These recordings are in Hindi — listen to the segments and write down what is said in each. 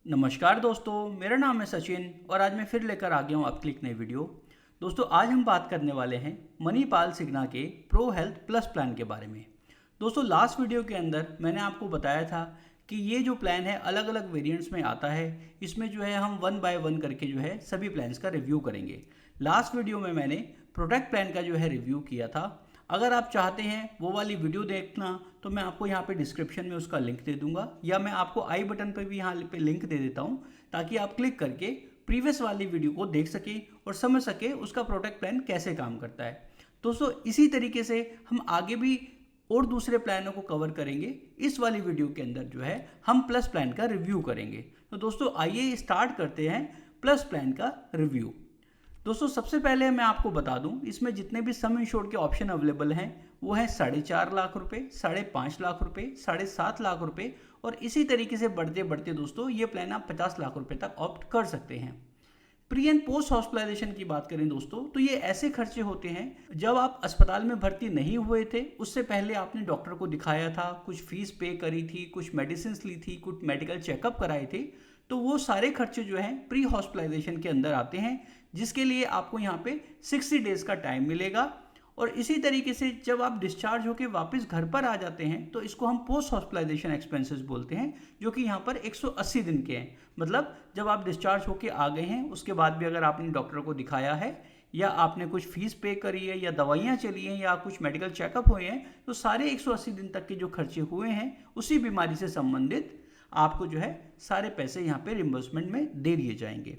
नमस्कार दोस्तों, मेरा नाम है सचिन और आज मैं फिर लेकर आ गया हूँ आपके लिए एक नई वीडियो। दोस्तों, आज हम बात करने वाले हैं मणिपाल सिग्ना के प्रो हेल्थ प्लस प्लान के बारे में। दोस्तों, लास्ट वीडियो के अंदर मैंने आपको बताया था कि ये जो प्लान है अलग अलग वेरिएंट्स में आता है। इसमें जो है हम वन बाय वन करके जो है सभी प्लान्स का रिव्यू करेंगे। लास्ट वीडियो में मैंने प्रोटेक्ट प्लान का जो है रिव्यू किया था। अगर आप चाहते हैं वो वाली वीडियो देखना तो मैं आपको यहाँ पे डिस्क्रिप्शन में उसका लिंक दे दूंगा, या मैं आपको आई बटन पे भी यहाँ पे लिंक दे देता हूँ, ताकि आप क्लिक करके प्रीवियस वाली वीडियो को देख सके और समझ सके उसका प्रोटेक्ट प्लान कैसे काम करता है। दोस्तों, इसी तरीके से हम आगे भी और दूसरे प्लानों को कवर करेंगे। इस वाली वीडियो के अंदर जो है हम प्लस प्लान का रिव्यू करेंगे। तो दोस्तों, आइए स्टार्ट करते हैं प्लस प्लान का रिव्यू। दोस्तों, सबसे पहले मैं आपको बता दूं, इसमें जितने भी सम इंश्योर्ड के ऑप्शन अवेलेबल हैं वो हैं 4.5 लाख रुपए, 5.5 लाख रुपए, 7.5 लाख रुपए, और इसी तरीके से बढ़ते बढ़ते दोस्तों ये प्लान आप 50 लाख रुपए तक ऑप्ट कर सकते हैं। प्री एंड पोस्ट हॉस्पिटलाइजेशन की बात करें दोस्तों, तो ये ऐसे खर्चे होते हैं जब आप अस्पताल में भर्ती नहीं हुए थे, उससे पहले आपने डॉक्टर को दिखाया था, कुछ फीस पे करी थी, कुछ मेडिसिन ली थी, कुछ मेडिकल चेकअप कराए थे, तो वो सारे खर्चे जो हैं प्री हॉस्पिटलाइजेशन के अंदर आते हैं, जिसके लिए आपको यहाँ पे 60 डेज का टाइम मिलेगा। और इसी तरीके से जब आप डिस्चार्ज होकर वापस घर पर आ जाते हैं तो इसको हम पोस्ट हॉस्पिटलाइजेशन एक्सपेंसेस बोलते हैं, जो कि यहाँ पर 180 दिन के हैं। मतलब जब आप डिस्चार्ज होकर आ गए हैं उसके बाद भी अगर आपने डॉक्टर को दिखाया है, या आपने कुछ फीस पे करी है, या दवाइयाँ चली हैं, या कुछ मेडिकल चेकअप हुए हैं, तो सारे 180 दिन तक के जो खर्चे हुए हैं उसी बीमारी से संबंधित आपको जो है सारे पैसे यहाँ पे रिम्बर्समेंट में दे दिए जाएंगे।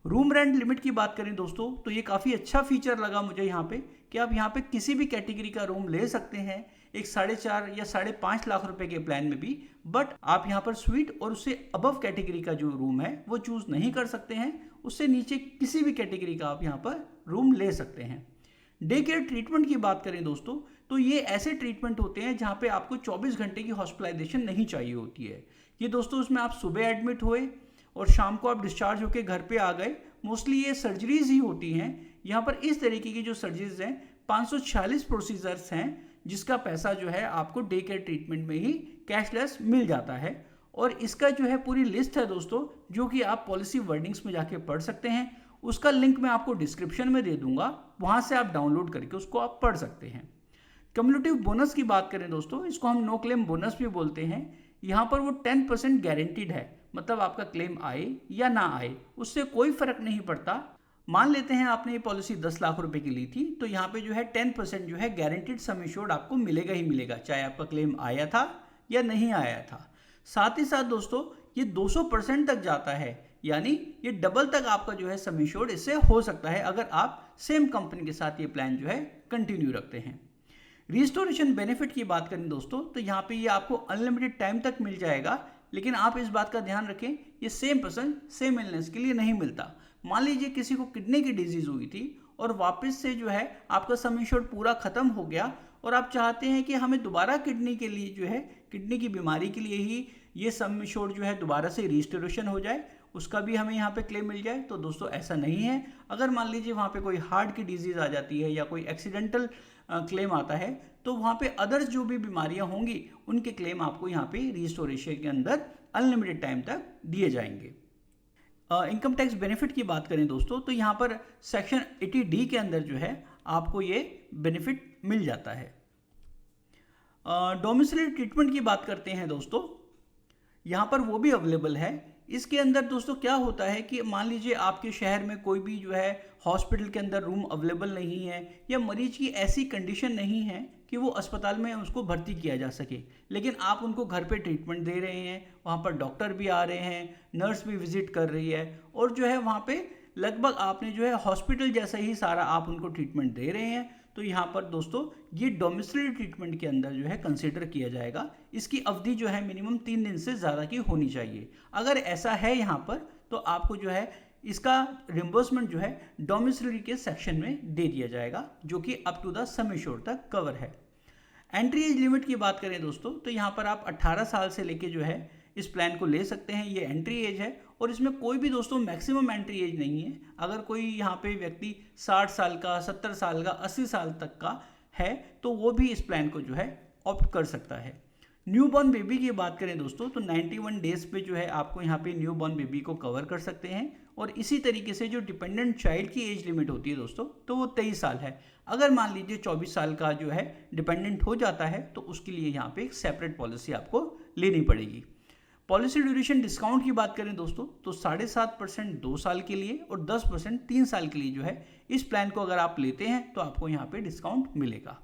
रूम रेंट लिमिट की बात करें दोस्तों, तो ये काफ़ी अच्छा फीचर लगा मुझे यहाँ पे कि आप यहाँ पे किसी भी कैटेगरी का रूम ले सकते हैं, एक 4.5 या 5.5 लाख रुपए के प्लान में भी। बट आप यहाँ पर स्वीट और उससे अबव कैटेगरी का जो रूम है वो चूज़ नहीं कर सकते हैं। उससे नीचे किसी भी कैटेगरी का आप यहाँ पर रूम ले सकते हैं। डे केयर ट्रीटमेंट की बात करें दोस्तों, तो ये ऐसे ट्रीटमेंट होते हैं जहाँ पे आपको 24 घंटे की हॉस्पिटलाइजेशन नहीं चाहिए होती है। ये दोस्तों, उसमें आप सुबह एडमिट हुए और शाम को आप डिस्चार्ज होकर घर पे आ गए। मोस्टली ये सर्जरीज ही होती हैं। यहाँ पर इस तरीके की जो सर्जरीज हैं 546 प्रोसीजर्स हैं, जिसका पैसा जो है आपको डे केयर ट्रीटमेंट में ही कैशलेस मिल जाता है। और इसका जो है पूरी लिस्ट है दोस्तों, जो कि आप पॉलिसी वर्डिंग्स में जाके पढ़ सकते हैं। उसका लिंक मैं आपको डिस्क्रिप्शन में दे दूंगा, वहाँ से आप डाउनलोड करके उसको आप पढ़ सकते हैं। कम्युनिटिव बोनस की बात करें दोस्तों, इसको हम नो क्लेम बोनस भी बोलते हैं। यहाँ पर वो 10% गारंटीड है, मतलब आपका क्लेम आए या ना आए उससे कोई फर्क नहीं पड़ता। मान लेते हैं आपने ये पॉलिसी 10 लाख रुपए की ली थी, तो यहाँ पे जो है 10% जो है गारंटीड सम एश्योर्ड आपको मिलेगा ही मिलेगा, चाहे आपका क्लेम आया था या नहीं आया था। साथ ही साथ दोस्तों ये 200% तक जाता है, यानी ये डबल तक आपका जो है सम एश्योर्ड इससे हो सकता है, अगर आप सेम कंपनी के साथ ये प्लान जो है कंटिन्यू रखते हैं। रिस्टोरेशन बेनिफिट की बात करें दोस्तों, तो यहाँ पे ये आपको अनलिमिटेड टाइम तक मिल जाएगा, लेकिन आप इस बात का ध्यान रखें ये सेम पर्सन सेम इलनेस के लिए नहीं मिलता। मान लीजिए किसी को किडनी की डिजीज हुई थी और वापस से जो है आपका सम इंश्योर्ड पूरा खत्म हो गया, और आप चाहते हैं कि हमें दोबारा किडनी के लिए जो है किडनी की बीमारी के लिए ही ये सम इंश्योर्ड जो है दोबारा से रिस्टोरेशन हो जाए, उसका भी हमें यहाँ पे क्लेम मिल जाए, तो दोस्तों ऐसा नहीं है। अगर मान लीजिए वहाँ पे कोई हार्ट की डिजीज आ जाती है या कोई एक्सीडेंटल क्लेम आता है, तो वहाँ पे अदर्स जो भी बीमारियाँ होंगी उनके क्लेम आपको यहाँ पे रिस्टोरेशन के अंदर अनलिमिटेड टाइम तक दिए जाएंगे। इनकम टैक्स बेनिफिट की बात करें दोस्तों, तो यहाँ पर सेक्शन 80D के अंदर जो है आपको ये बेनिफिट मिल जाता है। डोमिसिलरी ट्रीटमेंट की बात करते हैं दोस्तों, यहाँ पर वो भी अवेलेबल है। इसके अंदर दोस्तों क्या होता है कि मान लीजिए आपके शहर में कोई भी जो है हॉस्पिटल के अंदर रूम अवेलेबल नहीं है, या मरीज की ऐसी कंडीशन नहीं है कि वो अस्पताल में उसको भर्ती किया जा सके, लेकिन आप उनको घर पे ट्रीटमेंट दे रहे हैं, वहाँ पर डॉक्टर भी आ रहे हैं, नर्स भी विजिट कर रही है, और जो है वहाँ पे लगभग आपने जो है हॉस्पिटल जैसा ही सारा आप उनको ट्रीटमेंट दे रहे हैं, तो यहाँ पर दोस्तों ये डोमिसिलरी ट्रीटमेंट के अंदर जो है कंसिडर किया जाएगा। इसकी अवधि जो है मिनिमम 3 दिन से ज़्यादा की होनी चाहिए। अगर ऐसा है यहाँ पर, तो आपको जो है इसका रिम्बर्समेंट जो है डोमिसिलरी के सेक्शन में दे दिया जाएगा, जो कि up to the sum assured तक कवर है। एंट्री एज लिमिट की बात करें दोस्तों, तो यहाँ पर आप 18 साल से लेके जो है इस प्लान को ले सकते हैं, ये एंट्री एज है, और इसमें कोई भी दोस्तों मैक्सिमम एंट्री एज नहीं है। अगर कोई यहाँ पे व्यक्ति 60 साल का, 70 साल का, 80 साल तक का है, तो वो भी इस प्लान को जो है ऑप्ट कर सकता है। न्यूबॉर्न बेबी की बात करें दोस्तों तो 91 डेज पे जो है आपको यहाँ पे न्यूबॉर्न बेबी को कवर कर सकते हैं। और इसी तरीके से जो डिपेंडेंट चाइल्ड की एज लिमिट होती है दोस्तों तो वो 23 साल है। अगर मान लीजिए 24 साल का जो है डिपेंडेंट हो जाता है तो उसके लिए यहाँ पे एक सेपरेट पॉलिसी आपको लेनी पड़ेगी। पॉलिसी ड्यूरेशन डिस्काउंट की बात करें दोस्तों तो 7.5% 2 साल के लिए और 10% 3 साल के लिए जो है इस प्लान को अगर आप लेते हैं तो आपको यहाँ पे डिस्काउंट मिलेगा।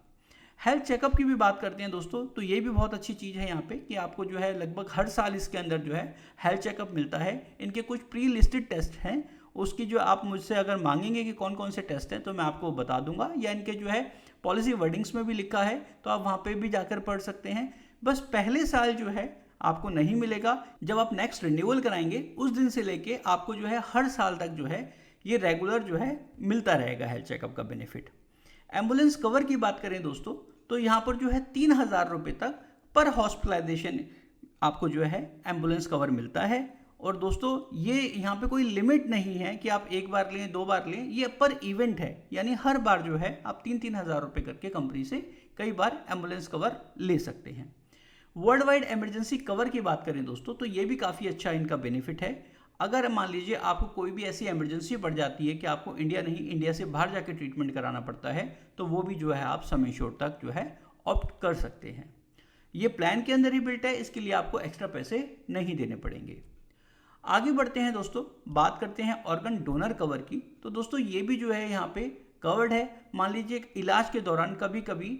हेल्थ चेकअप की भी बात करते हैं दोस्तों तो ये भी बहुत अच्छी चीज़ है यहाँ पे कि आपको जो है लगभग हर साल इसके अंदर जो है हेल्थ चेकअप मिलता है। इनके कुछ प्री लिस्टेड टेस्ट हैं, उसकी जो आप मुझसे अगर मांगेंगे कि कौन कौन से टेस्ट हैं तो मैं आपको बता दूंगा, या इनके जो है पॉलिसी वर्डिंग्स में भी लिखा है तो आप वहाँ पर भी जाकर पढ़ सकते हैं। बस पहले साल जो है आपको नहीं मिलेगा, जब आप नेक्स्ट रिन्यूअल कराएंगे उस दिन से लेके आपको जो है हर साल तक जो है ये रेगुलर जो है मिलता रहेगा हेल्थ चेकअप का बेनिफिट। एम्बुलेंस कवर की बात करें दोस्तों तो यहाँ पर जो है 3,000 रुपये तक पर हॉस्पिटलाइजेशन आपको जो है एम्बुलेंस कवर मिलता है। और दोस्तों ये यहाँ पे कोई लिमिट नहीं है कि आप एक बार लें 2 बार लें, ये पर इवेंट है, यानी हर बार जो है आप 3,000 रुपये करके कंपनी से कई बार एम्बुलेंस कवर ले सकते हैं। वर्ल्ड वाइड इमरजेंसी कवर की बात करें दोस्तों तो ये भी काफ़ी अच्छा इनका बेनिफिट है। अगर मान लीजिए आपको कोई भी ऐसी इमरजेंसी पड़ जाती है कि आपको इंडिया नहीं इंडिया से बाहर जाके ट्रीटमेंट कराना पड़ता है तो वो भी जो है आप सम एश्योर्ड तक जो है ऑप्ट कर सकते हैं। ये प्लान के अंदर ही बिल्ट है, इसके लिए आपको एक्स्ट्रा पैसे नहीं देने पड़ेंगे। आगे बढ़ते हैं दोस्तों, बात करते हैं ऑर्गन डोनर कवर की। तो दोस्तों ये भी जो है यहाँ पे कवर्ड है। मान लीजिए इलाज के दौरान कभी कभी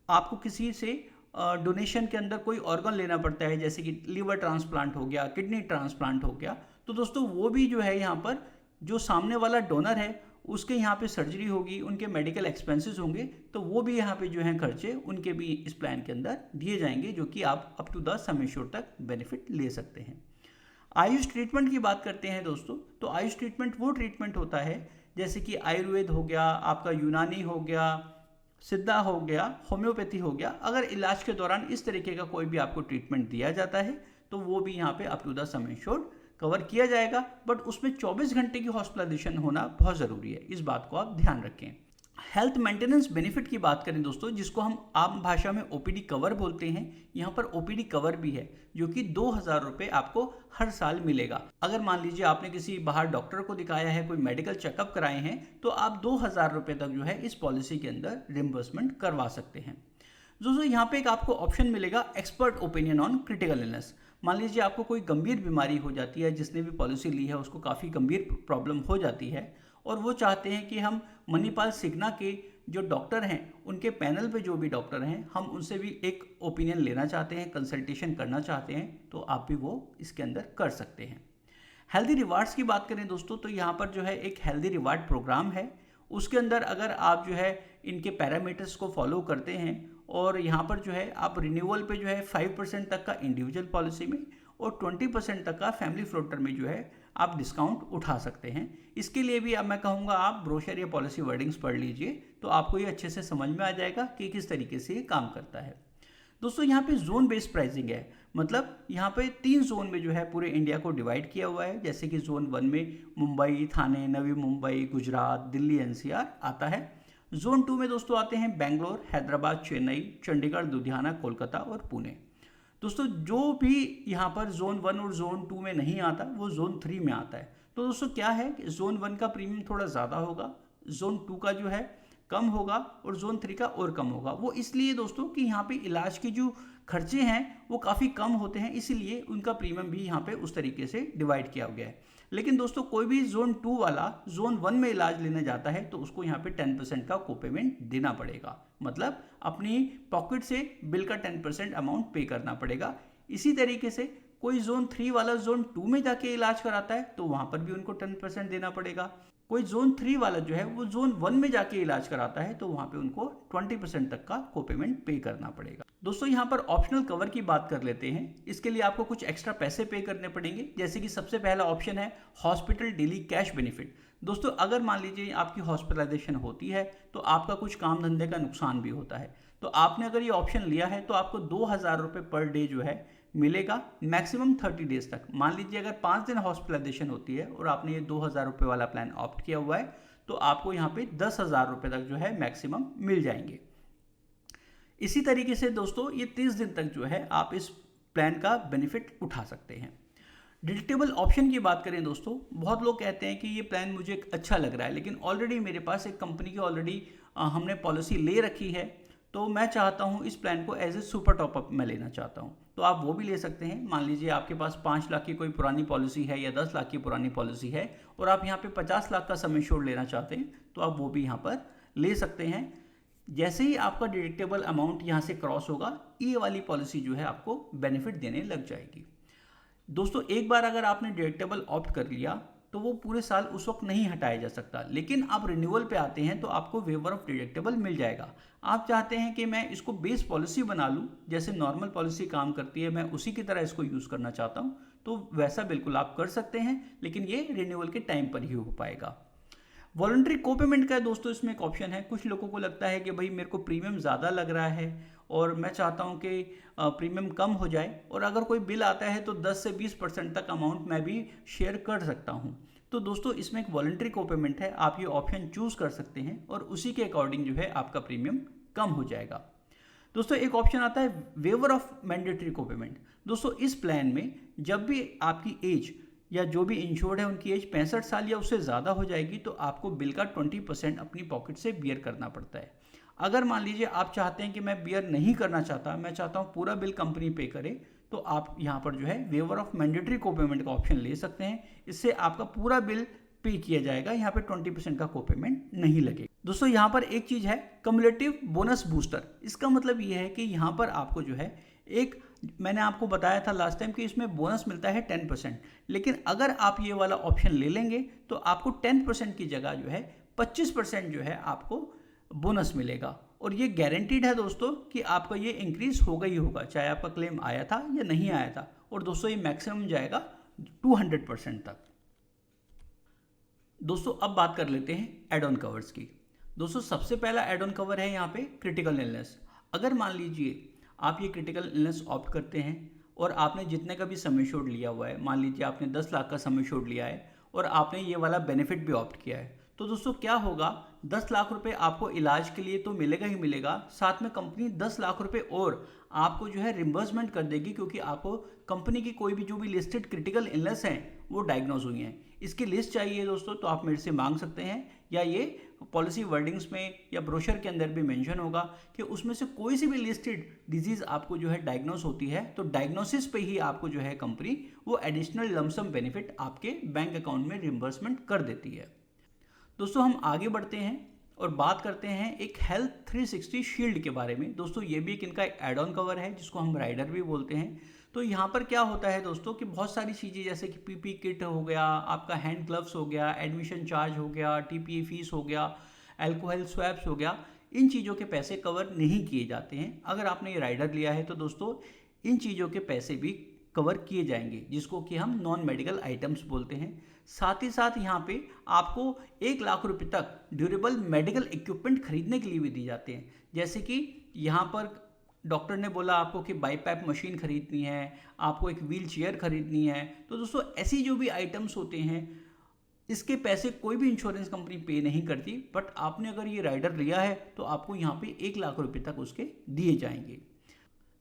आपको किसी से डोनेशन के अंदर कोई ऑर्गन लेना पड़ता है, जैसे कि लीवर ट्रांसप्लांट हो गया, किडनी ट्रांसप्लांट हो गया, तो दोस्तों वो भी जो है यहाँ पर जो सामने वाला डोनर है उसके यहाँ पे सर्जरी होगी, उनके मेडिकल एक्सपेंसेस होंगे, तो वो भी यहाँ पे जो है खर्चे उनके भी इस प्लान के अंदर दिए जाएंगे, जो कि आप up to the sum assured तक बेनिफिट ले सकते हैं। आयुष ट्रीटमेंट की बात करते हैं दोस्तों तो आयुष ट्रीटमेंट वो ट्रीटमेंट होता है जैसे कि आयुर्वेद हो गया, आपका यूनानी हो गया, सिद्धा हो गया, होम्योपैथी हो गया। अगर इलाज के दौरान इस तरीके का कोई भी आपको ट्रीटमेंट दिया जाता है तो वो भी यहाँ पे up to the sum assured cover किया जाएगा, बट उसमें 24 घंटे की हॉस्पिटलाइजेशन होना बहुत ज़रूरी है, इस बात को आप ध्यान रखें। हेल्थ मेंटेनेंस बेनिफिट की बात करें दोस्तों, जिसको हम आम भाषा में ओपीडी कवर बोलते हैं, यहाँ पर ओपीडी कवर भी है जो कि 2,000 रुपये आपको हर साल मिलेगा। अगर मान लीजिए आपने किसी बाहर डॉक्टर को दिखाया है, कोई मेडिकल चेकअप कराए हैं, तो आप 2,000 रुपये तक जो है इस पॉलिसी के अंदर रिम्बर्समेंट करवा सकते हैं। दोस्तों यहाँ पे एक आपको ऑप्शन मिलेगा expert opinion on critical illness. मान लीजिए आपको कोई गंभीर बीमारी हो जाती है, जिसने भी पॉलिसी ली है उसको काफ़ी गंभीर प्रॉब्लम हो जाती है और वो चाहते हैं कि हम मणिपाल सिग्ना के जो डॉक्टर हैं उनके पैनल पे जो भी डॉक्टर हैं हम उनसे भी एक ओपिनियन लेना चाहते हैं, कंसल्टेशन करना चाहते हैं, तो आप भी वो इसके अंदर कर सकते हैं। हेल्दी रिवार्ड्स की बात करें दोस्तों तो यहाँ पर जो है एक हेल्दी रिवार्ड प्रोग्राम है, उसके अंदर अगर आप जो है इनके पैरामीटर्स को फॉलो करते हैं और यहाँ पर जो है आप रिन्यूअल पे जो है 5% तक का इंडिविजुअल पॉलिसी में और 20% तक का फैमिली फ्लोटर में जो है आप डिस्काउंट उठा सकते हैं। इसके लिए भी अब मैं कहूँगा आप ब्रोशर या पॉलिसी वर्डिंग्स पढ़ लीजिए तो आपको ये अच्छे से समझ में आ जाएगा कि किस तरीके से ये काम करता है। दोस्तों यहाँ पे जोन बेस्ड प्राइसिंग है, मतलब यहाँ पे 3 जोन में जो है पूरे इंडिया को डिवाइड किया हुआ है। जैसे कि जोन 1 में मुंबई, थाने, नवी मुंबई, गुजरात, दिल्ली, NCR आता है। जोन 2 में दोस्तों आते हैं बेंगलोर, हैदराबाद, चेन्नई, चंडीगढ़, लुधियाना, कोलकाता और पुणे। दोस्तों जो भी यहाँ पर जोन 1 और जोन 2 में नहीं आता वो जोन 3 में आता है। तो दोस्तों क्या है कि जोन 1 का प्रीमियम थोड़ा ज़्यादा होगा, जोन 2 का जो है कम होगा और जोन 3 का और कम होगा। वो इसलिए दोस्तों कि यहाँ पे इलाज के जो खर्चे हैं वो काफ़ी कम होते हैं, इसीलिए उनका प्रीमियम भी यहाँ पे उस तरीके से डिवाइड किया गया है। लेकिन दोस्तों कोई भी जोन 2 वाला जोन 1 में इलाज लेने जाता है तो उसको यहाँ पे 10% का कोपेमेंट देना पड़ेगा, मतलब अपनी पॉकेट से बिल का 10% अमाउंट पे करना पड़ेगा। इसी तरीके से कोई जोन 3 वाला जोन 2 में जाके इलाज कराता है तो वहाँ पर भी उनको 10% देना पड़ेगा। कोई जोन 3 वाला जो है वो जोन 1 में जाके इलाज कराता है तो वहाँ पे उनको 20% तक का कोपेमेंट पे करना पड़ेगा। दोस्तों यहाँ पर ऑप्शनल कवर की बात कर लेते हैं। इसके लिए आपको कुछ एक्स्ट्रा पैसे पे करने पड़ेंगे। जैसे कि सबसे पहला ऑप्शन है हॉस्पिटल डेली कैश बेनिफिट। दोस्तों अगर मान लीजिए आपकी हॉस्पिटलाइजेशन होती है तो आपका कुछ काम धंधे का नुकसान भी होता है, तो आपने अगर ये ऑप्शन लिया है तो आपको 2,000 रुपये पर डे जो है मिलेगा, मैक्सिमम 30 डेज तक। मान लीजिए अगर 5 दिन हॉस्पिटलाइजेशन होती है और आपने ये 2,000 रुपये वाला प्लान ऑप्ट किया हुआ है तो आपको यहाँ पे 10,000 रुपये तक जो है मैक्सिमम मिल जाएंगे। इसी तरीके से दोस्तों ये 30 दिन तक जो है आप इस प्लान का बेनिफिट उठा सकते हैं। डिडक्टेबल ऑप्शन की बात करें दोस्तों, बहुत लोग कहते हैं कि ये प्लान मुझे अच्छा लग रहा है, लेकिन ऑलरेडी मेरे पास एक कंपनी की ऑलरेडी हमने पॉलिसी ले रखी है, तो मैं चाहता हूँ इस प्लान को एज ए सुपर टॉपअप मैं लेना चाहता हूँ। तो आप वो भी ले सकते हैं। मान लीजिए आपके पास 5 लाख की कोई पुरानी पॉलिसी है या 10 लाख की पुरानी पॉलिसी है और आप यहाँ पे 50 लाख का सम एश्योर्ड लेना चाहते हैं, तो आप वो भी यहाँ पर ले सकते हैं। जैसे ही आपका डिडक्टेबल अमाउंट यहाँ से क्रॉस होगा, ये वाली पॉलिसी जो है आपको बेनिफिट देने लग जाएगी। दोस्तों एक बार अगर आपने डिडक्टेबल ऑप्ट कर लिया तो वो पूरे साल उस वक्त नहीं हटाया जा सकता, लेकिन आप रिन्यूअल पे आते हैं तो आपको वेवर ऑफ डिडक्टेबल मिल जाएगा। आप चाहते हैं कि मैं इसको बेस पॉलिसी बना लूँ, जैसे नॉर्मल पॉलिसी काम करती है, मैं उसी की तरह इसको यूज़ करना चाहता हूँ, तो वैसा बिल्कुल आप कर सकते हैं, लेकिन ये रिन्यूअल के टाइम पर ही हो पाएगा। वॉलंटरी को पेमेंट का दोस्तों इसमें एक ऑप्शन है। कुछ लोगों को लगता है कि भाई मेरे को प्रीमियम ज़्यादा लग रहा है और मैं चाहता हूं कि प्रीमियम कम हो जाए, और अगर कोई बिल आता है तो 10 से 20% तक अमाउंट मैं भी शेयर कर सकता हूं। तो दोस्तों इसमें एक वॉलंटरी को पेमेंट है, आप ये ऑप्शन चूज़ कर सकते हैं और उसी के अकॉर्डिंग जो है आपका प्रीमियम कम हो जाएगा। दोस्तों एक ऑप्शन आता है वेवर ऑफ मैंडेटरी को पेमेंट। दोस्तों इस प्लान में जब भी आपकी एज या जो भी इंश्योर्ड है उनकी एज 65 साल या उससे ज़्यादा हो जाएगी तो आपको बिल का 20% अपनी पॉकेट से बियर करना पड़ता है। अगर मान लीजिए आप चाहते हैं कि मैं बियर नहीं करना चाहता, मैं चाहता हूँ पूरा बिल कंपनी पे करे, तो आप यहाँ पर जो है वेवर ऑफ मैंडेटरी को पेमेंट का ऑप्शन ले सकते हैं। इससे आपका पूरा बिल पे किया जाएगा, यहाँ पे 20% का को पेमेंट नहीं लगेगा। दोस्तों यहाँ पर एक चीज़ है कम्युलेटिव बोनस बूस्टर। इसका मतलब ये है कि यहाँ पर आपको जो है एक, मैंने आपको बताया था लास्ट टाइम कि इसमें बोनस मिलता है 10%, लेकिन अगर आप ये वाला ऑप्शन ले लेंगे तो आपको 10% की जगह जो है 25% जो है आपको बोनस मिलेगा, और ये गारंटीड है दोस्तों कि आपका ये इंक्रीज होगा ही होगा, चाहे आपका क्लेम आया था या नहीं आया था। और दोस्तों ये मैक्सिमम जाएगा 200% तक। दोस्तों अब बात कर लेते हैं एड ऑन कवर्स की। दोस्तों सबसे पहला एड ऑन कवर है यहाँ पे क्रिटिकल इलनेस। अगर मान लीजिए आप ये क्रिटिकल इलनेस ऑप्ट करते हैं और आपने जितने का भी सम एश्योर्ड लिया हुआ है, मान लीजिए आपने 10 लाख का सम एश्योर्ड लिया है और आपने ये वाला बेनिफिट भी ऑप्ट किया है, तो दोस्तों क्या होगा, 10 लाख रुपए आपको इलाज के लिए तो मिलेगा ही मिलेगा, साथ में कंपनी 10 लाख रुपए और आपको जो है रिम्बर्समेंट कर देगी, क्योंकि आपको कंपनी की कोई भी जो भी लिस्टेड क्रिटिकल इलनेस हैं वो डायग्नोज हुई हैं। इसकी लिस्ट चाहिए दोस्तों तो आप मेरे से मांग सकते हैं, या ये पॉलिसी वर्डिंग्स में या ब्रोशर के अंदर भी मेंशन होगा कि उसमें से कोई सी भी लिस्टेड डिजीज़ आपको जो है डायग्नोस होती है, तो डायग्नोसिस पे ही आपको जो है कंपनी वो एडिशनल लमसम बेनिफिट आपके बैंक अकाउंट में रिम्बर्समेंट कर देती है। दोस्तों हम आगे बढ़ते हैं और बात करते हैं एक हेल्थ 360 शील्ड के बारे में। दोस्तों ये भी एक इनका एड ऑन कवर है जिसको हम राइडर भी बोलते हैं। तो यहाँ पर क्या होता है दोस्तों कि बहुत सारी चीज़ें जैसे कि पीपी किट हो गया, आपका हैंड ग्लव्स हो गया, एडमिशन चार्ज हो गया, टीपीए फीस हो गया, अल्कोहल स्वैप्स हो गया, इन चीज़ों के पैसे कवर नहीं किए जाते हैं। अगर आपने ये राइडर लिया है तो दोस्तों इन चीज़ों के पैसे भी कवर किए जाएंगे, जिसको कि हम नॉन मेडिकल आइटम्स बोलते हैं। साथ ही साथ यहाँ पे आपको 1 लाख रुपए तक ड्यूरेबल मेडिकल इक्विपमेंट खरीदने के लिए भी दी जाते हैं। जैसे कि यहाँ पर डॉक्टर ने बोला आपको कि बाईपैप मशीन खरीदनी है, आपको एक व्हील चेयर खरीदनी है, तो दोस्तों ऐसी जो भी आइटम्स होते हैं इसके पैसे कोई भी इंश्योरेंस कंपनी पे नहीं करती, बट आपने अगर ये राइडर लिया है तो आपको यहाँ पे 1 लाख रुपए तक उसके दिए जाएंगे।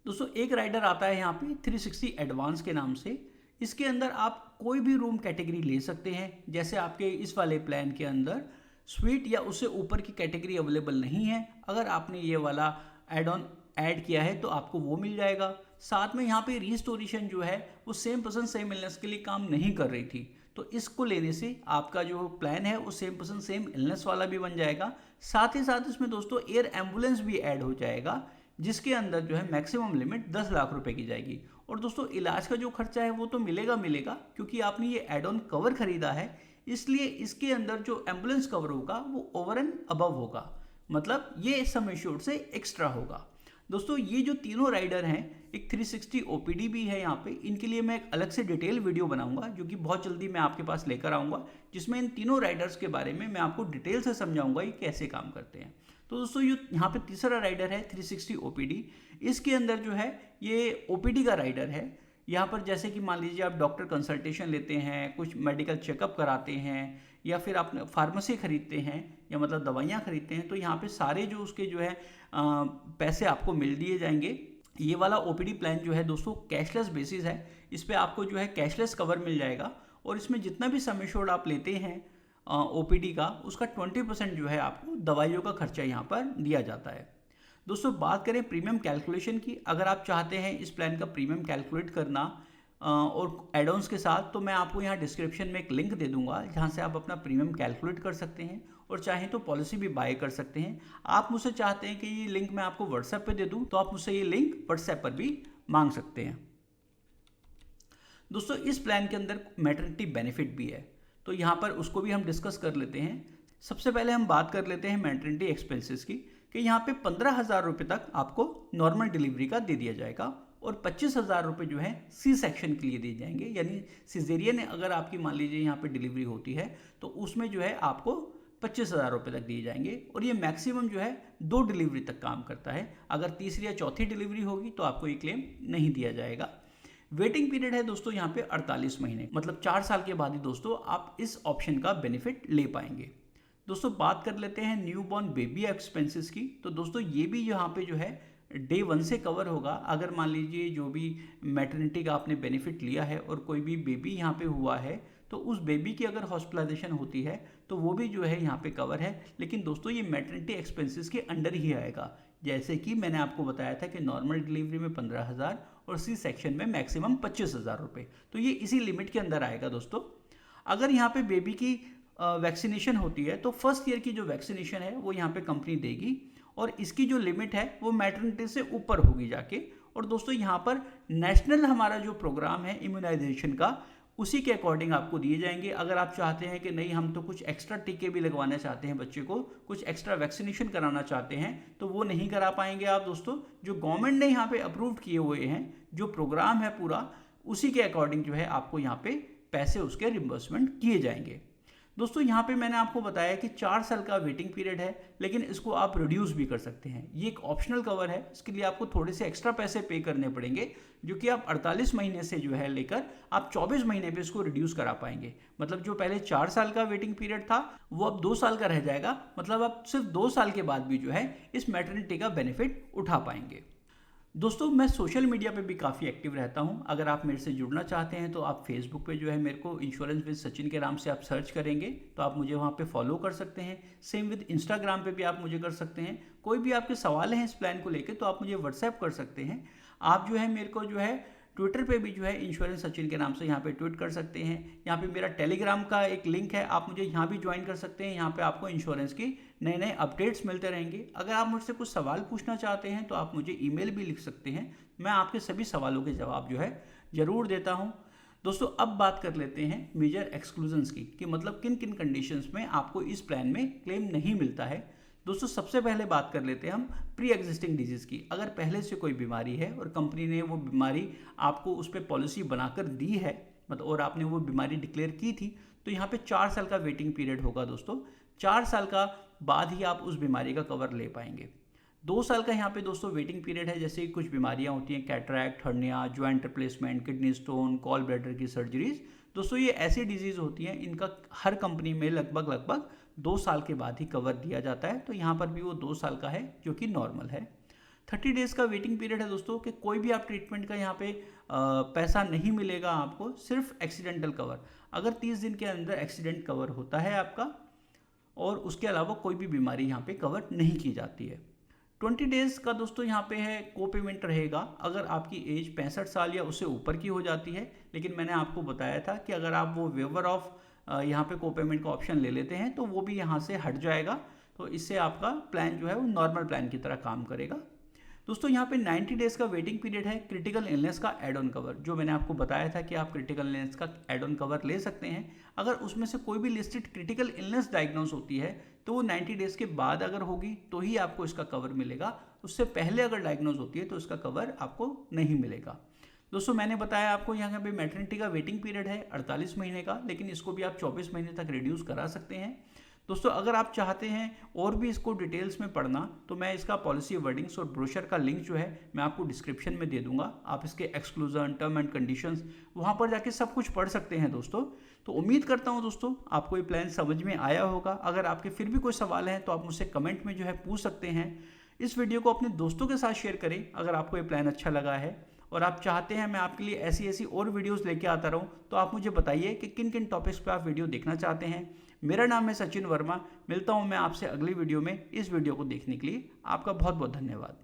दोस्तों एक राइडर आता है यहाँ पे 360 एडवांस के नाम से। इसके अंदर आप कोई भी रूम कैटेगरी ले सकते हैं। जैसे आपके इस वाले प्लान के अंदर स्वीट या उससे ऊपर की कैटेगरी अवेलेबल नहीं है, अगर आपने ये वाला एड ऑन ऐड किया है तो आपको वो मिल जाएगा। साथ में यहाँ पे रिस्टोरेशन जो है वो सेम पर्सन सेम इलनेस के लिए काम नहीं कर रही थी, तो इसको लेने से आपका जो प्लान है वो सेम पर्सन सेम इलनेस वाला भी बन जाएगा। साथ ही साथ इसमें दोस्तों एयर एम्बुलेंस भी ऐड हो जाएगा, जिसके अंदर जो है मैक्सिमम लिमिट 10 लाख रुपए की जाएगी। और दोस्तों इलाज का जो खर्चा है वो तो मिलेगा क्योंकि आपने ये एड ऑन कवर खरीदा है, इसलिए इसके अंदर जो एम्बुलेंस कवर होगा वो ओवर एंड अबव होगा, मतलब ये सम एश्योर्ड से एक्स्ट्रा होगा। दोस्तों ये जो तीनों राइडर हैं, एक 360 ओपीडी भी है यहाँ पे, इनके लिए मैं एक अलग से डिटेल वीडियो बनाऊंगा जो कि बहुत जल्दी मैं आपके पास लेकर आऊँगा, जिसमें इन तीनों राइडर्स के बारे में मैं आपको डिटेल से समझाऊंगा ये कैसे काम करते हैं। तो दोस्तों ये यहाँ पे तीसरा राइडर है 360 ओपीडी। इसके अंदर जो है ये ओपीडी का राइडर है। यहाँ पर जैसे कि मान लीजिए आप डॉक्टर कंसल्टेशन लेते हैं, कुछ मेडिकल चेकअप कराते हैं, या फिर आप फार्मेसी खरीदते हैं या मतलब दवाइयाँ खरीदते हैं, तो यहाँ पे सारे जो उसके जो है पैसे आपको मिल दिए जाएंगे। ये वाला ओपीडी प्लान जो है दोस्तों कैशलेस बेसिस है, इस पर आपको जो है कैशलेस कवर मिल जाएगा, और इसमें जितना भी सम एश्योर्ड आप लेते हैं ओपीडी का, उसका 20% जो है आपको दवाइयों का खर्चा यहाँ पर दिया जाता है। दोस्तों बात करें प्रीमियम कैलकुलेशन की, अगर आप चाहते हैं इस प्लान का प्रीमियम कैलकुलेट करना और एड-ऑन्स के साथ, तो मैं आपको यहाँ डिस्क्रिप्शन में एक लिंक दे दूंगा जहाँ से आप अपना प्रीमियम कैलकुलेट कर सकते हैं और चाहें तो पॉलिसी भी बाय कर सकते हैं। आप मुझसे चाहते हैं कि ये लिंक मैं आपको व्हाट्सएप पे दे दूँ, तो आप मुझसे ये लिंक व्हाट्सएप पर भी मांग सकते हैं। दोस्तों इस प्लान के अंदर मैटरनिटी बेनिफिट भी है, तो यहाँ पर उसको भी हम डिस्कस कर लेते हैं। सबसे पहले हम बात कर लेते हैं मैटरनिटी एक्सपेंसेस की, कि यहाँ पे 15,000 रुपये तक आपको नॉर्मल डिलीवरी का दे दिया जाएगा और 25,000 रुपये जो है सी सेक्शन के लिए दिए जाएंगे, यानी सिजेरियन अगर आपकी मान लीजिए यहाँ पे डिलीवरी होती है तो उसमें जो है आपको 25,000 रुपये तक दिए जाएंगे, और ये मैक्सिमम जो है 2 डिलीवरी तक काम करता है। अगर तीसरी या चौथी डिलीवरी होगी तो आपको ये क्लेम नहीं दिया जाएगा। वेटिंग पीरियड है दोस्तों यहाँ पे 48 महीने, मतलब 4 साल के बाद ही दोस्तों आप इस ऑप्शन का बेनिफिट ले पाएंगे। दोस्तों बात कर लेते हैं न्यू बॉर्न बेबी एक्सपेंसेस की, तो दोस्तों ये भी यहाँ पे जो है डे 1 से कवर होगा। अगर मान लीजिए जो भी मैटरनिटी का आपने बेनिफिट लिया है और कोई भी बेबी यहाँ पे हुआ है, तो उस बेबी की अगर हॉस्पिटलाइजेशन होती है तो वो भी जो है यहाँ पे कवर है। लेकिन दोस्तों ये मैटरनिटी एक्सपेंसेस के अंडर ही आएगा, जैसे कि मैंने आपको बताया था कि नॉर्मल डिलीवरी में 15,000 और सी सेक्शन में मैक्सिमम 25,000 रुपये, तो ये इसी लिमिट के अंदर आएगा। दोस्तों अगर यहाँ पे बेबी की वैक्सीनेशन होती है तो फर्स्ट ईयर की जो वैक्सीनेशन है वो यहाँ पे कंपनी देगी, और इसकी जो लिमिट है वो मैटरनिटी से ऊपर होगी जाके। और दोस्तों यहाँ पर नेशनल हमारा जो प्रोग्राम है इम्यूनाइजेशन का, उसी के अकॉर्डिंग आपको दिए जाएंगे। अगर आप चाहते हैं कि नहीं हम तो कुछ एक्स्ट्रा टीके भी लगवाना चाहते हैं, बच्चे को कुछ एक्स्ट्रा वैक्सीनेशन कराना चाहते हैं, तो वो नहीं करा पाएंगे आप दोस्तों। जो गवर्नमेंट ने यहाँ पे अप्रूव किए हुए हैं जो प्रोग्राम है पूरा, उसी के अकॉर्डिंग जो है आपको यहाँ पे पैसे उसके रिम्बर्समेंट किए जाएंगे। दोस्तों यहाँ पे मैंने आपको बताया कि 4 साल का वेटिंग पीरियड है, लेकिन इसको आप रिड्यूस भी कर सकते हैं। ये एक ऑप्शनल कवर है, इसके लिए आपको थोड़े से एक्स्ट्रा पैसे पे करने पड़ेंगे, जो कि आप 48 महीने से जो है लेकर आप 24 महीने पे इसको रिड्यूस करा पाएंगे। मतलब जो पहले 4 साल का वेटिंग पीरियड था वो अब 2 साल का रह जाएगा, मतलब आप सिर्फ 2 साल के बाद भी जो है इस मैटरनिटी का बेनिफिट उठा पाएंगे। दोस्तों मैं सोशल मीडिया पे भी काफ़ी एक्टिव रहता हूँ। अगर आप मेरे से जुड़ना चाहते हैं तो आप फेसबुक पे जो है मेरे को इंश्योरेंस विद सचिन के नाम से आप सर्च करेंगे तो आप मुझे वहाँ पे फॉलो कर सकते हैं। सेम विद इंस्टाग्राम पे भी आप मुझे कर सकते हैं। कोई भी आपके सवाल हैं इस प्लान को लेकर तो आप मुझे व्हाट्सएप कर सकते हैं। आप जो है मेरे को जो है ट्विटर पे भी जो है इंश्योरेंस सचिन के नाम से यहाँ पे ट्वीट कर सकते हैं। यहाँ पे मेरा टेलीग्राम का एक लिंक है, आप मुझे यहाँ भी ज्वाइन कर सकते हैं। यहाँ पे आपको इंश्योरेंस की नए नए अपडेट्स मिलते रहेंगे। अगर आप मुझसे कुछ सवाल पूछना चाहते हैं तो आप मुझे ईमेल भी लिख सकते हैं, मैं आपके सभी सवालों के जवाब जो है ज़रूर देता हूँ। दोस्तों अब बात कर लेते हैं मेजर एक्सक्लूजन्स की, कि मतलब किन किन कंडीशंस में आपको इस प्लान में क्लेम नहीं मिलता है। दोस्तों सबसे पहले बात कर लेते हैं हम प्री एग्जिस्टिंग डिजीज़ की। अगर पहले से कोई बीमारी है और कंपनी ने वो बीमारी आपको उस पर पॉलिसी बनाकर दी है, मतलब और आपने वो बीमारी डिक्लेयर की थी, तो यहाँ पे 4 साल का वेटिंग पीरियड होगा दोस्तों। 4 साल का बाद ही आप उस बीमारी का कवर ले पाएंगे। 2 साल का यहाँ पे दोस्तों वेटिंग पीरियड है, जैसे कुछ बीमारियाँ होती हैं cataract, hernia, joint replacement, kidney stone, gall bladder की सर्जरीज। दोस्तों ये ऐसी डिजीज़ होती हैं, इनका हर कंपनी में लगभग 2 साल के बाद ही कवर दिया जाता है, तो यहाँ पर भी वो 2 साल का है जो कि नॉर्मल है। 30 डेज़ का वेटिंग पीरियड है दोस्तों, कि कोई भी आप ट्रीटमेंट का यहाँ पे पैसा नहीं मिलेगा आपको, सिर्फ एक्सीडेंटल कवर। अगर 30 दिन के अंदर एक्सीडेंट कवर होता है आपका और उसके अलावा कोई भी बीमारी यहाँ पे कवर नहीं की जाती है। 20 डेज़ का दोस्तों यहाँ पे है को पेमेंट रहेगा अगर आपकी एज 65 साल या उससे ऊपर की हो जाती है। लेकिन मैंने आपको बताया था कि अगर आप वो वेवर ऑफ यहाँ पे को पेमेंट का ऑप्शन ले लेते हैं तो वो भी यहाँ से हट जाएगा, तो इससे आपका प्लान जो है वो नॉर्मल प्लान की तरह काम करेगा। दोस्तों यहाँ पे 90 डेज़ का वेटिंग पीरियड है क्रिटिकल इलनेस का एड ऑन कवर, जो मैंने आपको बताया था कि आप क्रिटिकल इलनेस का एड ऑन कवर ले सकते हैं। अगर उसमें से कोई भी लिस्टेड क्रिटिकल इलनेस डायग्नोस होती है तो वो 90 डेज़ के बाद अगर होगी तो ही आपको इसका कवर मिलेगा, उससे पहले अगर डायग्नोस होती है तो इसका कवर आपको नहीं मिलेगा। दोस्तों मैंने बताया आपको यहाँ पे मैटरनिटी का वेटिंग पीरियड है 48 महीने का, लेकिन इसको भी आप 24 महीने तक रिड्यूस करा सकते हैं। दोस्तों अगर आप चाहते हैं और भी इसको डिटेल्स में पढ़ना तो मैं इसका पॉलिसी वर्डिंग्स और ब्रोशर का लिंक जो है मैं आपको डिस्क्रिप्शन में दे दूंगा। आप इसके एक्सक्लूजन, टर्म एंड कंडीशंस वहाँ पर जाके सब कुछ पढ़ सकते हैं दोस्तों। तो उम्मीद करता हूँ दोस्तों आपको ये प्लान समझ में आया होगा। अगर आपके फिर भी कोई सवाल हैं तो आप मुझसे कमेंट में जो है पूछ सकते हैं। इस वीडियो को अपने दोस्तों के साथ शेयर करें अगर आपको ये प्लान अच्छा लगा है और आप चाहते हैं मैं आपके लिए ऐसी और वीडियोस लेके आता रहूं तो आप मुझे बताइए कि किन किन टॉपिक्स पे आप वीडियो देखना चाहते हैं। मेरा नाम है सचिन वर्मा। मिलता हूं मैं आपसे अगली वीडियो में। इस वीडियो को देखने के लिए आपका बहुत बहुत धन्यवाद।